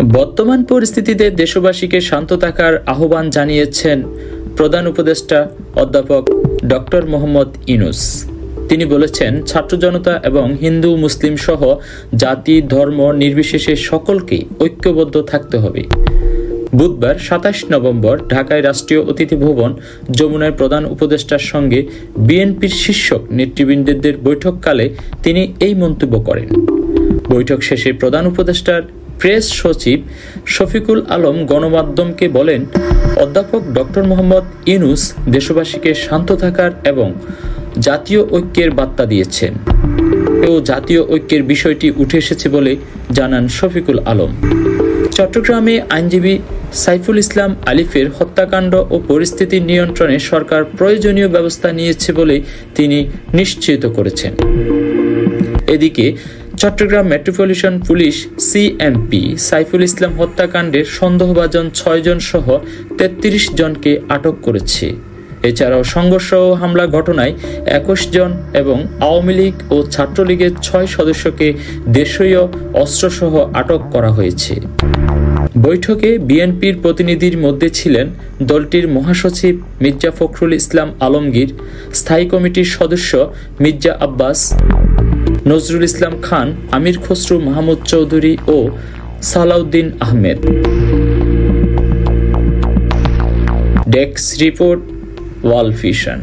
বর্তমান পরিস্থিতিতে দেশবাসীকে শান্ত থাকার আহ্বান জানিয়েছেন প্রধান উপদেষ্টা অধ্যাপক ডক্টর মোহাম্মদ ইউনূস। তিনি বলেছেন, ছাত্র জনতা এবং হিন্দু মুসলিম সহ জাতি ধর্ম নির্বিশেষে সকলকে ঐক্যবদ্ধ থাকতে হবে। বুধবার ২৭ নভেম্বর ঢাকায় রাষ্ট্রীয় অতিথি ভবন যমুনায় প্রধান উপদেষ্টার সঙ্গে বিএনপির শীর্ষ নেতৃবৃন্দদের বৈঠককালে তিনি এই মন্তব্য করেন। বৈঠক শেষে প্রধান উপদেষ্টার প্রেস সচিব শফিকুল আলম গণমাধ্যমকে বলেন, অধ্যাপক ডক্টর মোহাম্মদ ইউনূস দেশবাসীকে শান্ত থাকার এবং জাতীয় ঐক্যের বার্তা দিয়েছেন ও জাতীয় ঐক্যের বিষয়টি উঠে এসেছে বলে জানান শফিকুল আলম। চট্টগ্রামে আইনজীবী সাইফুল ইসলাম আলিফের হত্যাকাণ্ড ও পরিস্থিতি নিয়ন্ত্রণে সরকার প্রয়োজনীয় ব্যবস্থা নিয়েছে বলে তিনি নিশ্চিত করেছেন। এদিকে Chattogram metropolitan police CMP Saiful Islam হত্যাকাণ্ডের সন্দেহভাজন ৬ জন সহ ৩৩ জনকে আটক করেছে। এছাড়াও সংঘর্ষ ও হামলা ঘটনায় ২১ জন এবং আওয়ামী লীগ ও ছাত্রলীগের ৬ সদস্যকে দেশীয় অস্ত্রসহ আটক করা হয়েছে। বৈঠকে বিএনপির প্রতিনিধির মধ্যে ছিলেন দলটির মহাসচিব মির্জা ফখরুল ইসলাম আলমগীর, স্থায়ী কমিটির সদস্য মির্জা আব্বাস, নজরুল ইসলাম খান, আমির খসরু মাহমুদ চৌধুরী ও Salahuddin Ahmed. Desk report, world vision.